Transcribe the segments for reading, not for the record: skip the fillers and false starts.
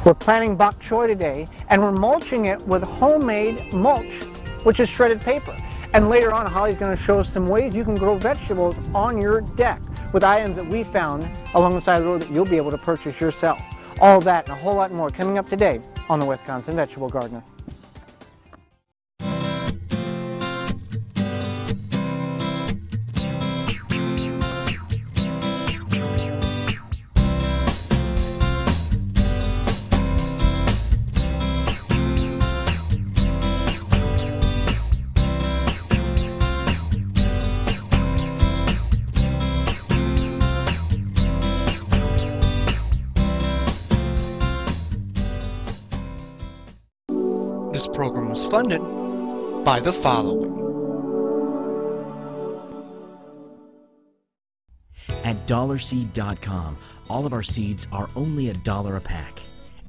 We're planting bok choy today, and we're mulching it with homemade mulch, which is shredded paper. And later on, Holly's going to show us some ways you can grow vegetables on your deck with items that we found along the side of the road that you'll be able to purchase yourself. All that and a whole lot more coming up today on the Wisconsin Vegetable Gardener. This program was funded by the following. At dollarseed.com, all of our seeds are only $1 a pack.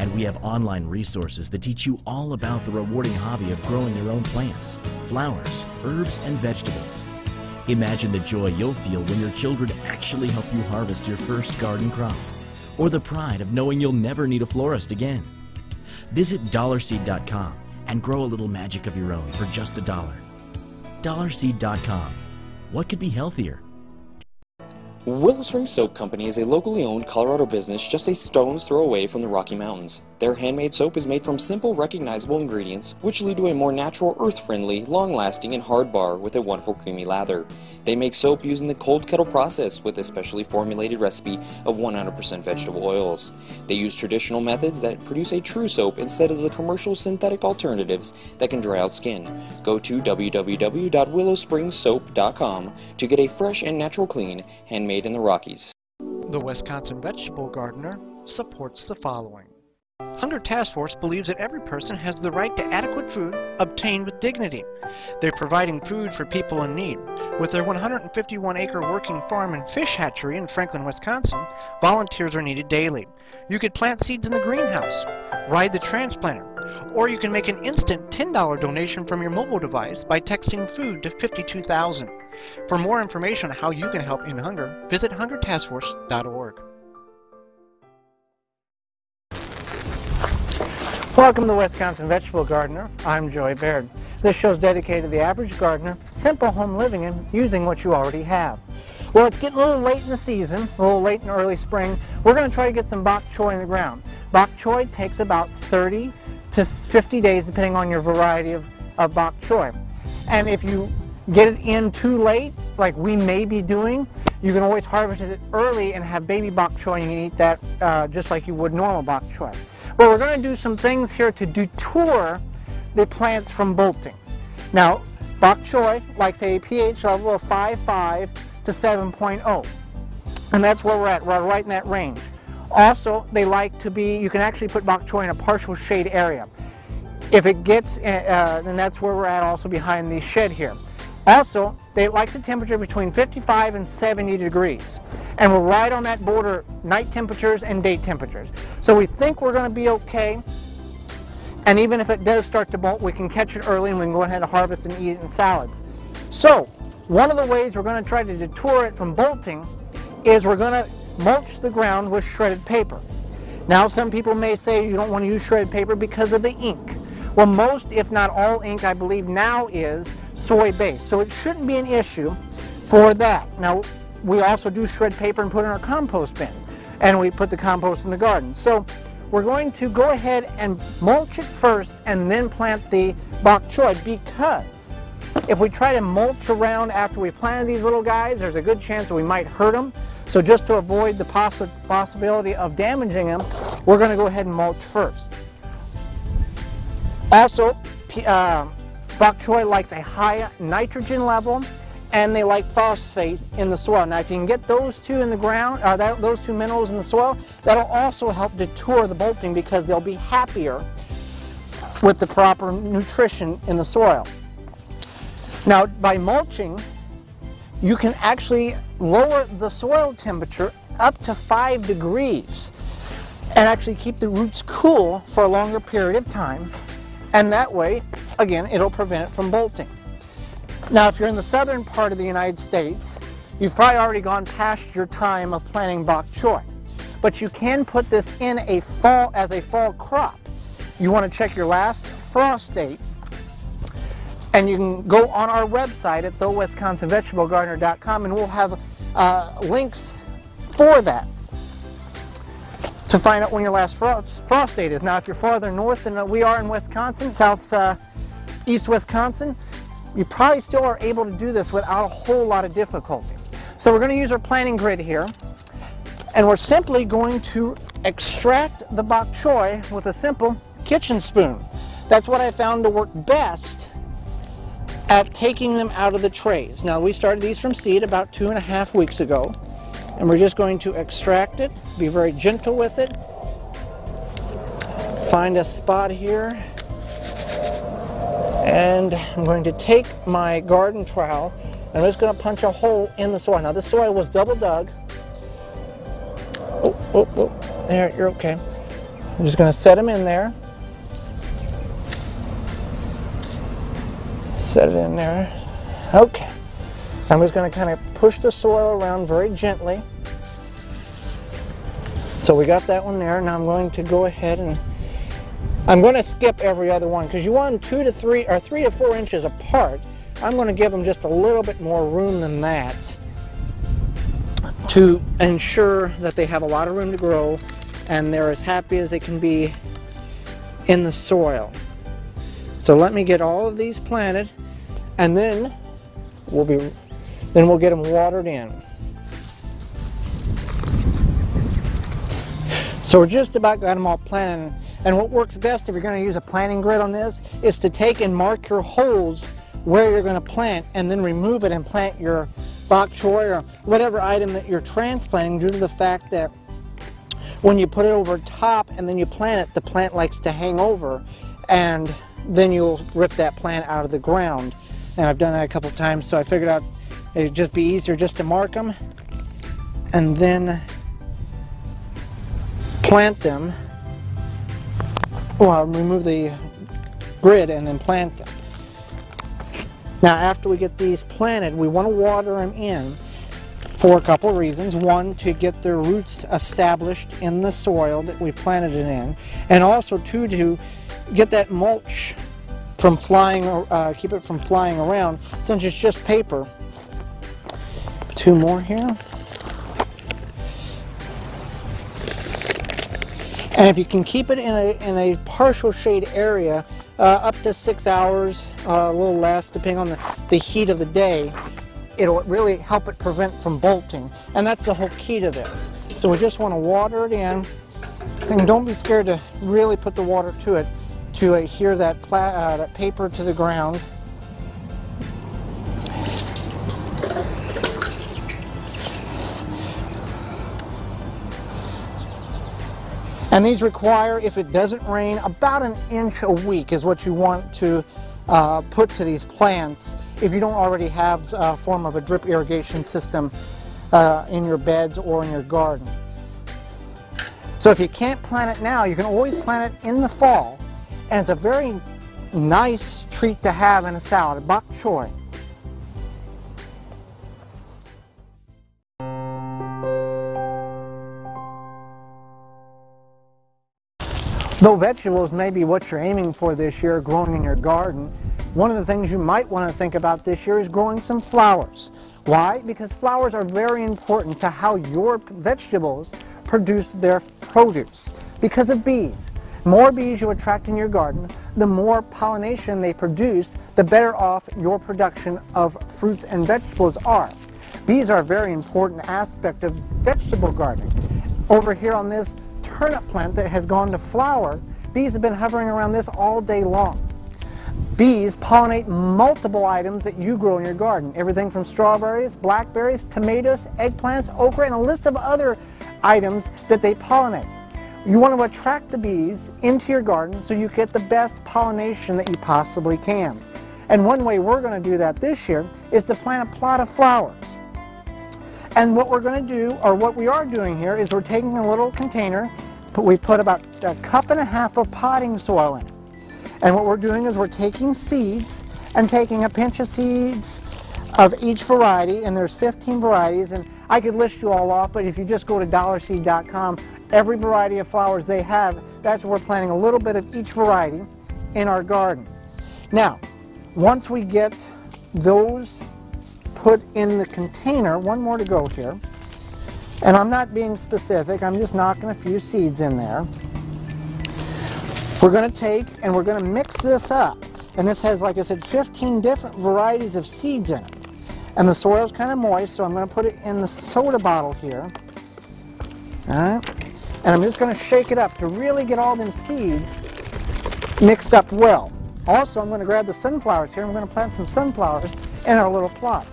And we have online resources that teach you all about the rewarding hobby of growing your own plants, flowers, herbs, and vegetables. Imagine the joy you'll feel when your children actually help you harvest your first garden crop, or the pride of knowing you'll never need a florist again. Visit dollarseed.com and grow a little magic of your own for just $1. Dollarseed.com. What could be healthier? Willow Springs Soap Company is a locally owned Colorado business just a stone's throw away from the Rocky Mountains. Their handmade soap is made from simple, recognizable ingredients, which lead to a more natural, earth-friendly, long-lasting, and hard bar with a wonderful creamy lather. They make soap using the cold kettle process with a specially formulated recipe of 100% vegetable oils. They use traditional methods that produce a true soap instead of the commercial synthetic alternatives that can dry out skin. Go to www.willowspringssoap.com to get a fresh and natural clean, handmade in the Rockies. The Wisconsin Vegetable Gardener supports the following. Hunger Task Force believes that every person has the right to adequate food obtained with dignity. They're providing food for people in need. With their 151-acre working farm and fish hatchery in Franklin, Wisconsin, volunteers are needed daily. You could plant seeds in the greenhouse, ride the transplanter, or you can make an instant $10 donation from your mobile device by texting food to 52,000. For more information on how you can help end hunger, visit hungertaskforce.org. Welcome to the Wisconsin Vegetable Gardener. I'm Joy Baird. This show is dedicated to the average gardener, simple home living and using what you already have. Well, it's getting a little late in the season, a little late in early spring. We're going to try to get some bok choy in the ground. Bok choy takes about 30 to 50 days depending on your variety of bok choy. And if you get it in too late, like we may be doing, you can always harvest it early and have baby bok choy, and you can eat that just like you would normal bok choy. But we're going to do some things here to detour the plants from bolting. Now, bok choy likes a pH level of 5.5 to 7.0, and that's where we're at. We're right in that range. Also, they like to be, you can actually put bok choy in a partial shade area. If it gets, then that's where we're at, also behind the shed here. Also, they like a temperature between 55 and 70 degrees. And we're right on that border, night temperatures and day temperatures. So we think we're going to be okay. And even if it does start to bolt, we can catch it early and we can go ahead and harvest and eat it in salads. So one of the ways we're going to try to detour it from bolting is we're going to mulch the ground with shredded paper. Now, some people may say you don't want to use shredded paper because of the ink. Well, most, if not all ink, I believe now is soy-based. So it shouldn't be an issue for that. Now, we also do shred paper and put in our compost bin, and we put the compost in the garden. So we're going to go ahead and mulch it first and then plant the bok choy, because if we try to mulch around after we planted these little guys, there's a good chance that we might hurt them. So just to avoid the possibility of damaging them, we're going to go ahead and mulch first. Also, bok choy likes a high nitrogen level, and they like phosphate in the soil. Now, if you can get those two in the ground, those two minerals in the soil, that'll also help detour the bolting because they'll be happier with the proper nutrition in the soil. Now, by mulching, you can actually lower the soil temperature up to 5 degrees and actually keep the roots cool for a longer period of time. And that way, again, it'll prevent it from bolting. Now, if you're in the southern part of the United States, you've probably already gone past your time of planting bok choy. but you can put this in a fall as a fall crop. You want to check your last frost date, and you can go on our website at thewisconsinvegetablegardener.com, and we'll have links for that to find out when your last frost date is. Now, if you're farther north than we are in Wisconsin, east Wisconsin, you probably still are able to do this without a whole lot of difficulty. So we're going to use our planting grid here, and we're simply going to extract the bok choy with a simple kitchen spoon. That's what I found to work best at taking them out of the trays. Now, we started these from seed about 2.5 weeks ago, and we're just going to extract it, be very gentle with it, find a spot here, and I'm going to take my garden trowel and I'm just going to punch a hole in the soil. Now, this soil was double dug. Oh, there, you're okay. I'm just going to set them in there. Set it in there. Okay. I'm just going to kind of push the soil around very gently. So we got that one there. Now I'm going to go ahead and I'm going to skip every other one because you want them 2 to 3 or 3 to 4 inches apart. I'm going to give them just a little bit more room than that to ensure that they have a lot of room to grow and they're as happy as they can be in the soil. So let me get all of these planted, and then we'll get them watered in. So we're just about got them all planted, and what works best if you're going to use a planting grid on this is to take and mark your holes where you're going to plant, and then remove it and plant your bok choy or whatever item that you're transplanting, due to the fact that when you put it over top and then you plant it, the plant likes to hang over, and then you'll rip that plant out of the ground. And I've done that a couple times, so I figured out it'd just be easier just to mark them and then plant them. Well, remove the grid and then plant them. Now, after we get these planted, we want to water them in for a couple reasons. One, to get their roots established in the soil that we've planted it in, and also two, to get that mulch from flying, keep it from flying around, since it's just paper. 2 more here. And if you can keep it in a partial shade area, up to 6 hours, a little less depending on the heat of the day, it'll really help it prevent from bolting. And that's the whole key to this. So we just want to water it in, and don't be scared to really put the water to it to adhere that paper to the ground. And these require, if it doesn't rain, about 1 inch a week is what you want to put to these plants if you don't already have a form of a drip irrigation system in your beds or in your garden. So if you can't plant it now, you can always plant it in the fall, and it's a very nice treat to have in a salad, bok choy. Though vegetables may be what you're aiming for this year growing in your garden, one of the things you might want to think about this year is growing some flowers. Why? Because flowers are very important to how your vegetables produce their produce. Because of bees. More bees you attract in your garden, the more pollination they produce, the better off your production of fruits and vegetables are. Bees are a very important aspect of vegetable gardening. Over here on this turnip plant that has gone to flower, bees have been hovering around this all day long. Bees pollinate multiple items that you grow in your garden. Everything from strawberries, blackberries, tomatoes, eggplants, okra, and a list of other items that they pollinate. You want to attract the bees into your garden so you get the best pollination that you possibly can. And one way we're going to do that this year is to plant a plot of flowers. And what we're going to do, or what we are doing here, is we're taking a little container, we put about 1.5 cups of potting soil in it. And what we're doing is we're taking seeds and taking a pinch of seeds of each variety, and there's 15 varieties, and I could list you all off, but if you just go to dollarseed.com, every variety of flowers they have, that's where we're planting a little bit of each variety in our garden. Now, once we get those put in the container, one more to go here, and I'm not being specific, I'm just knocking a few seeds in there. We're going to take and we're going to mix this up, and this has, like I said, 15 different varieties of seeds in it, and the soil's kind of moist, so I'm going to put it in the soda bottle here. Alright, and I'm just going to shake it up to really get all them seeds mixed up well. Also, I'm going to grab the sunflowers here, and we're going to plant some sunflowers in our little plot.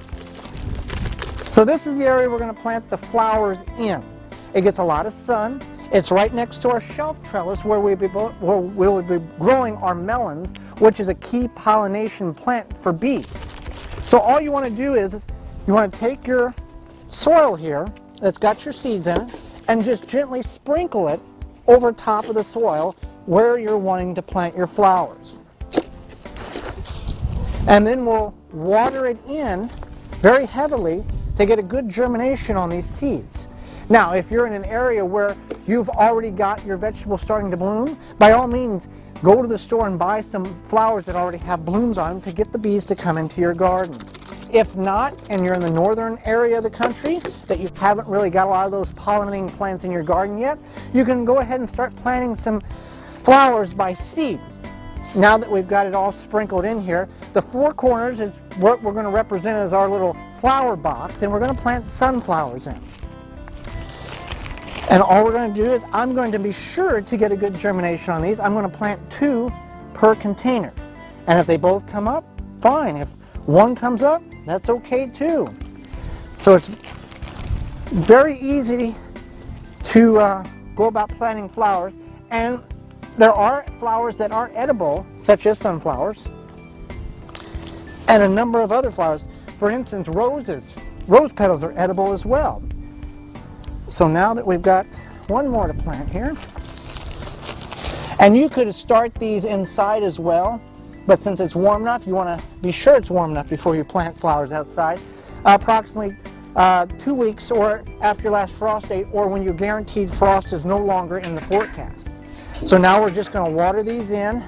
So this is the area we're going to plant the flowers in. It gets a lot of sun. It's right next to our shelf trellis where we'll be growing our melons, which is a key pollination plant for bees. So all you want to do is you want to take your soil here that's got your seeds in it and just gently sprinkle it over top of the soil where you're wanting to plant your flowers. And then we'll water it in very heavily to get a good germination on these seeds. Now, if you're in an area where you've already got your vegetables starting to bloom, by all means, go to the store and buy some flowers that already have blooms on them to get the bees to come into your garden. If not, and you're in the northern area of the country, that you haven't really got a lot of those pollinating plants in your garden yet, you can go ahead and start planting some flowers by seed. Now that we've got it all sprinkled in here, the four corners is what we're going to represent as our little flower box, and we're going to plant sunflowers in. And all we're going to do is I'm going to be sure to get a good germination on these. I'm going to plant 2 per container. And if they both come up, fine. If one comes up, that's okay too. So it's very easy to go about planting flowers. And there are flowers that aren't edible, such as sunflowers, and a number of other flowers. For instance, roses. Rose petals are edible as well. So now that we've got one more to plant here, and you could start these inside as well, but since it's warm enough, you want to be sure it's warm enough before you plant flowers outside. Approximately 2 weeks or after your last frost date, or when you're guaranteed frost is no longer in the forecast. So now we're just going to water these in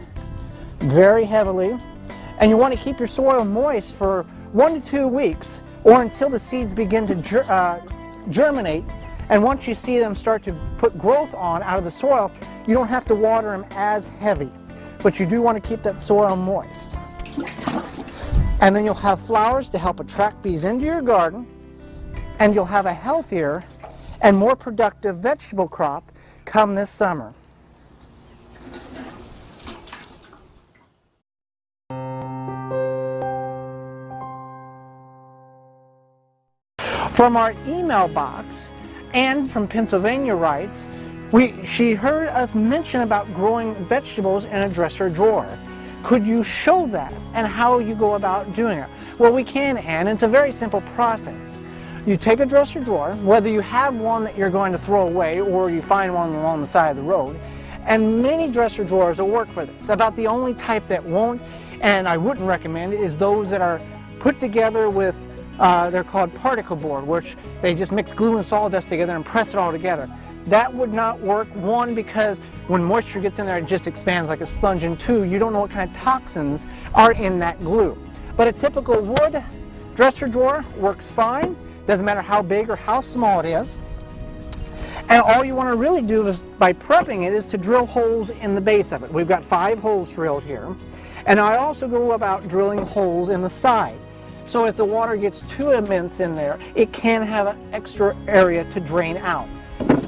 very heavily, and you want to keep your soil moist for 1 to 2 weeks, or until the seeds begin to germinate. And once you see them start to put growth on out of the soil, you don't have to water them as heavy, but you do want to keep that soil moist. And then you'll have flowers to help attract bees into your garden, and you'll have a healthier and more productive vegetable crop come this summer. From our email box, Anne from Pennsylvania writes, she heard us mention about growing vegetables in a dresser drawer. Could you show that and how you go about doing it? Well, we can, Anne. It's a very simple process. You take a dresser drawer, whether you have one that you're going to throw away or you find one along the side of the road, and many dresser drawers will work for this. About the only type that won't, and I wouldn't recommend it, is those that are put together with they're called particle board, which they just mix glue and sawdust together and press it all together. That would not work, one, because when moisture gets in there, it just expands like a sponge, and two, you don't know what kind of toxins are in that glue. But a typical wood dresser drawer works fine. Doesn't matter how big or how small it is. And all you want to really do is, by prepping it, is to drill holes in the base of it. We've got 5 holes drilled here. And I also go about drilling holes in the side. So if the water gets too immense in there, it can have an extra area to drain out.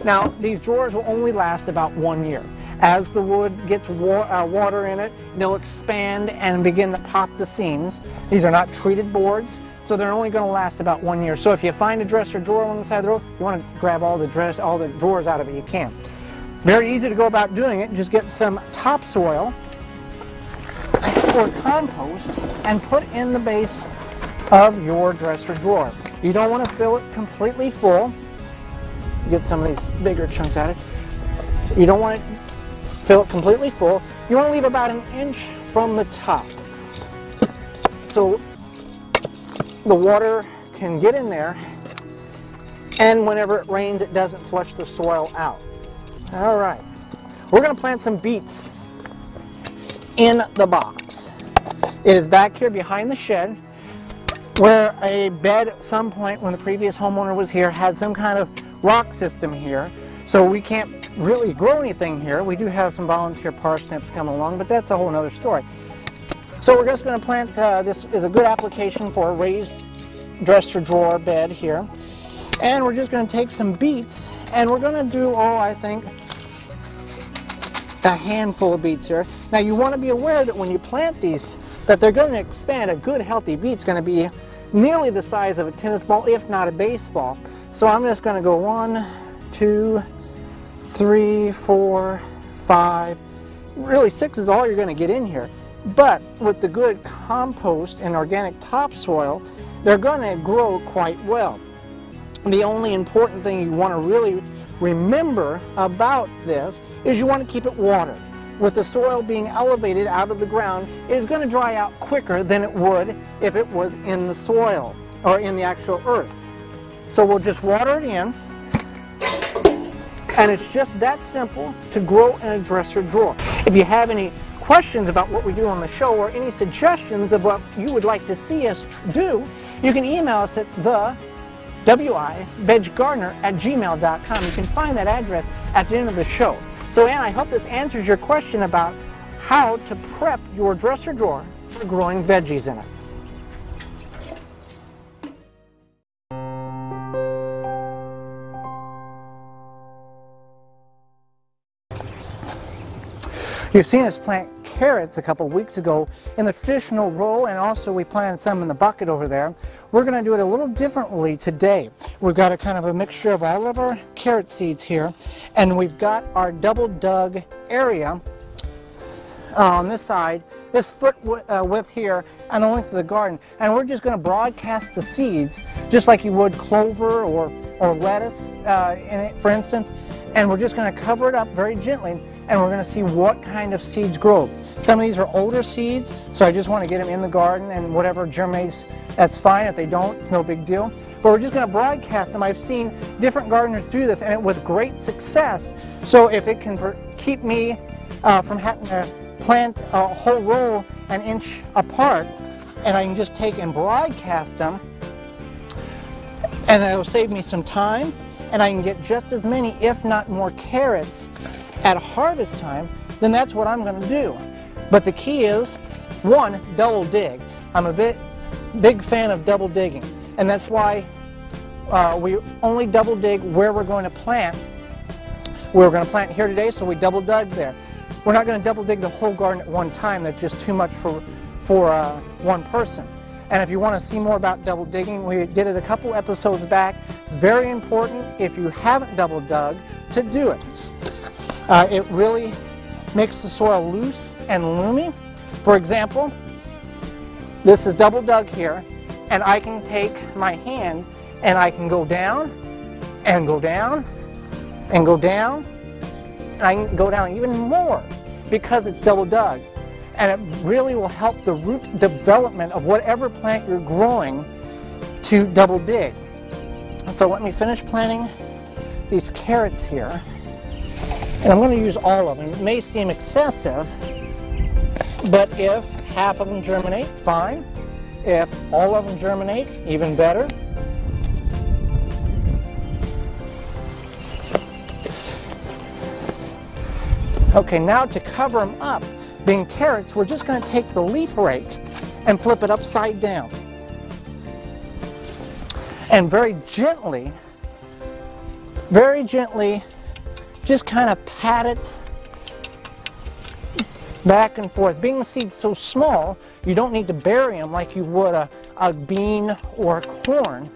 Now, these drawers will only last about 1 year. As the wood gets water in it, they'll expand and begin to pop the seams. These are not treated boards, so they're only going to last about 1 year. So if you find a dresser drawer on the side of the road, you want to grab all the drawers out of it you can. Very easy to go about doing it. Just get some topsoil or compost and put in the base of your dresser drawer. You don't want to fill it completely full. Get some of these bigger chunks out of it. You don't want to fill it completely full. You want to leave about 1 inch from the top, so the water can get in there And whenever it rains, it doesn't flush the soil out. All right, we're going to plant some beets in the box. It is back here behind the shed, where a bed at some point when the previous homeowner was here had some kind of rock system here. So we can't really grow anything here. We do have some volunteer parsnips coming along, but that's a whole other story. So we're just going to plant, this is a good application for a raised dresser drawer bed here. And we're just going to take some beets, and we're going to do, I think, a handful of beets here. Now you want to be aware that when you plant these, that they're going to expand. A good healthy beet's going to be nearly the size of a tennis ball, if not a baseball. So I'm just going to go 1, 2, 3, 4, 5. Really 6 is all you're going to get in here. But with the good compost and organic topsoil, they're going to grow quite well. The only important thing you want to really remember about this is you want to keep it watered. With the soil being elevated out of the ground, it is going to dry out quicker than it would if it was in the soil or in the actual earth. So we'll just water it in, and it's just that simple to grow in a dresser drawer. If you have any questions about what we do on the show or any suggestions of what you would like to see us do, you can email us at veggardener@gmail.com. You can find that address at the end of the show. So Ann, I hope this answers your question about how to prep your dresser drawer for growing veggies in it. You've seen us plant carrots a couple weeks ago in the traditional row, and also we planted some in the bucket over there. We're going to do it a little differently today. We've got a kind of a mixture of all of our carrot seeds here, and we've got our double dug area on this side, this foot width here on the length of the garden, and we're just going to broadcast the seeds just like you would clover or lettuce in it, for instance, and we're just going to cover it up very gently, and we're going to see what kind of seeds grow. Some of these are older seeds, so I just want to get them in the garden, and whatever germinates, that's fine. If they don't, it's no big deal. But we're just going to broadcast them. I've seen different gardeners do this, and it with great success. So if it can keep me from having to plant a whole row an inch apart, and I can just take and broadcast them, and it will save me some time, and I can get just as many, if not more, carrots at harvest time, then that's what I'm going to do. But the key is, one, double dig. I'm a big fan of double digging, and that's why we only double dig where we're going to plant. We're going to plant here today, so we double dug there. We're not going to double dig the whole garden at one time. That's just too much for one person. And if you want to see more about double digging, we did it a couple episodes back. It's very important, if you haven't double dug, to do it. It really makes the soil loose and loomy. For example, this is double dug here, and I can take my hand and I can go down and go down and go down, and I can go down even more because it's double dug. And it really will help the root development of whatever plant you're growing to double dig. So let me finish planting these carrots here. And I'm going to use all of them. It may seem excessive, but if half of them germinate, fine. If all of them germinate, even better. Okay, now to cover them up, being carrots, we're just going to take the leaf rake and flip it upside down. And very gently, just kind of pat it back and forth. Being the seed's so small, you don't need to bury them like you would a bean or a corn.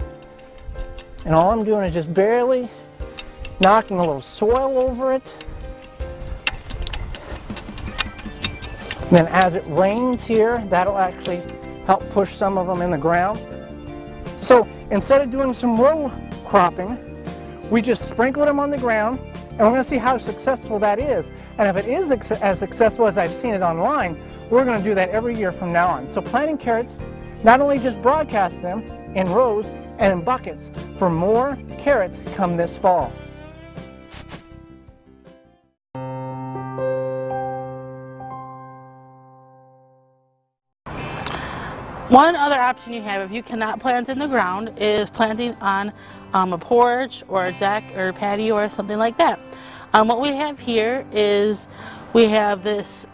And all I'm doing is just barely knocking a little soil over it. And then as it rains here, that'll actually help push some of them in the ground. So instead of doing some row cropping, we just sprinkled them on the ground, and we're going to see how successful that is. And if it is as successful as I've seen it online, we're going to do that every year from now on. So planting carrots, not only just broadcast them in rows and in buckets for more carrots come this fall. One other option you have if you cannot plant in the ground is planting on a porch or a deck or patio or something like that. What we have here is we have this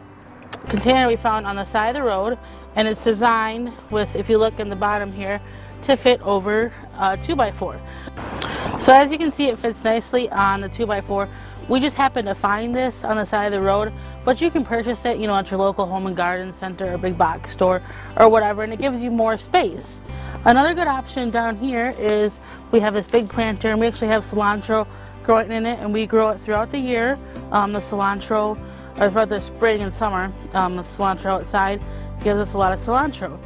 container we found on the side of the road, and it's designed with, if you look in the bottom here, to fit over a 2x4. So as you can see, it fits nicely on the 2x4. We just happened to find this on the side of the road, but you can purchase it, at your local home and garden center or big box store or whatever, and it gives you more space. Another good option down here is we have this big planter, and we actually have cilantro growing in it, and we grow it throughout the year. The cilantro, or throughout the spring and summer, the cilantro outside gives us a lot of cilantro.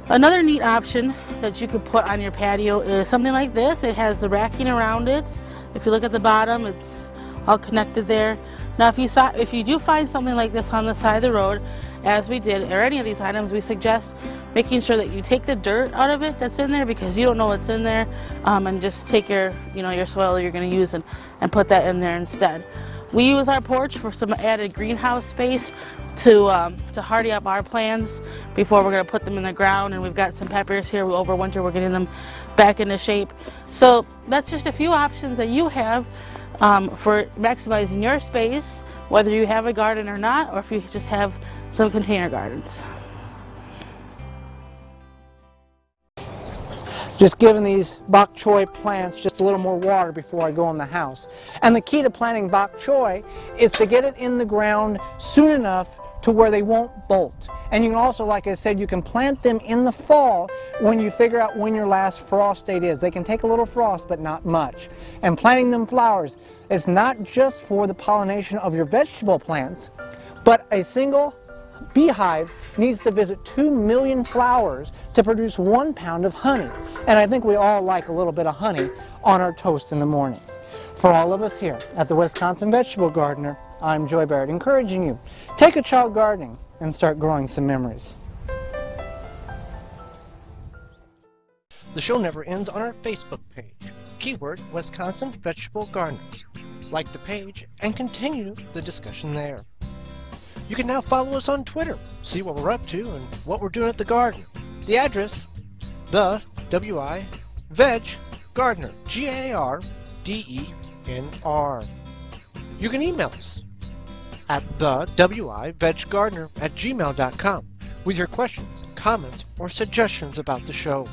Another neat option that you could put on your patio is something like this. It has the racking around it. If you look at the bottom, it's all connected there. Now if you do find something like this on the side of the road, as we did, or any of these items, we suggest making sure that you take the dirt out of it that's in there, because you don't know what's in there, and just take your soil you're going to use and put that in there instead. We use our porch for some added greenhouse space to hardy up our plants before we're going to put them in the ground, and we've got some peppers here. Over winter we're getting them back into shape. So that's just a few options that you have for maximizing your space, whether you have a garden or not, or if you just have some container gardens. Just giving these Bok Choy plants just a little more water before I go in the house. And the key to planting Bok Choy is to get it in the ground soon enough to where they won't bolt. And you can also, like I said, you can plant them in the fall when you figure out when your last frost date is. They can take a little frost, but not much. And planting them flowers is not just for the pollination of your vegetable plants, but a single beehive needs to visit 2 million flowers to produce 1 pound of honey. And I think we all like a little bit of honey on our toast in the morning. For all of us here at the Wisconsin Vegetable Gardener, I'm Joy Barrett, encouraging you, take a child gardening and start growing some memories. The show never ends on our Facebook page. Keyword Wisconsin Vegetable Gardener. Like the page and continue the discussion there. You can now follow us on Twitter, see what we're up to and what we're doing at the garden. The address, the W-I Veg Gardener, G-A-R-D-E-N-R. You can email us at the wiveggardener@gmail.com with your questions, comments, or suggestions about the show.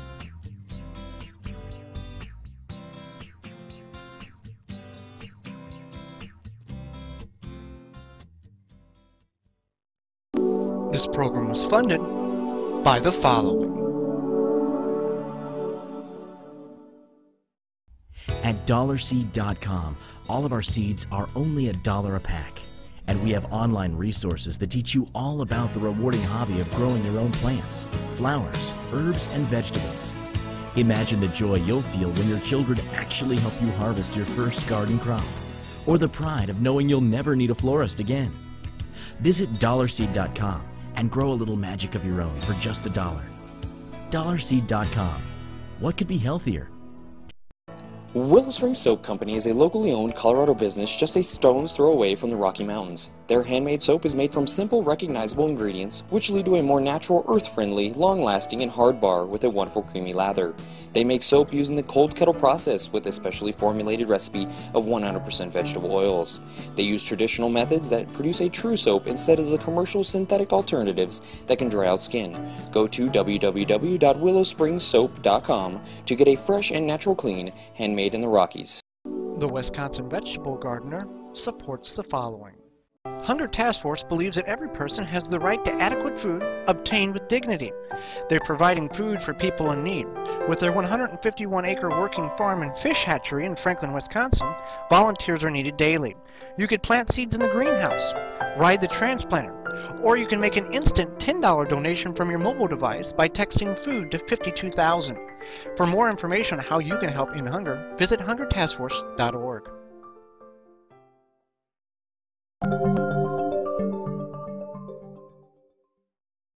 This program was funded by the following. At dollarseed.com, all of our seeds are only $1 a pack. And we have online resources that teach you all about the rewarding hobby of growing your own plants, flowers, herbs, and vegetables. Imagine the joy you'll feel when your children actually help you harvest your first garden crop, or the pride of knowing you'll never need a florist again. Visit dollarseed.com and grow a little magic of your own for just $1. Dollarseed.com. What could be healthier? Willow Spring Soap Company is a locally owned Colorado business just a stone's throw away from the Rocky Mountains. Their handmade soap is made from simple, recognizable ingredients, which lead to a more natural, earth-friendly, long-lasting, and hard bar with a wonderful creamy lather. They make soap using the cold kettle process with a specially formulated recipe of 100% vegetable oils. They use traditional methods that produce a true soap instead of the commercial synthetic alternatives that can dry out skin. Go to www.willowspringsoap.com to get a fresh and natural clean, handmade in the Rockies. The Wisconsin Vegetable Gardener supports the following. Hunger Task Force believes that every person has the right to adequate food obtained with dignity. They're providing food for people in need. With their 151-acre working farm and fish hatchery in Franklin, Wisconsin, volunteers are needed daily. You could plant seeds in the greenhouse, ride the transplanter, or you can make an instant $10 donation from your mobile device by texting food to 52,000. For more information on how you can help end hunger, visit hungertaskforce.org.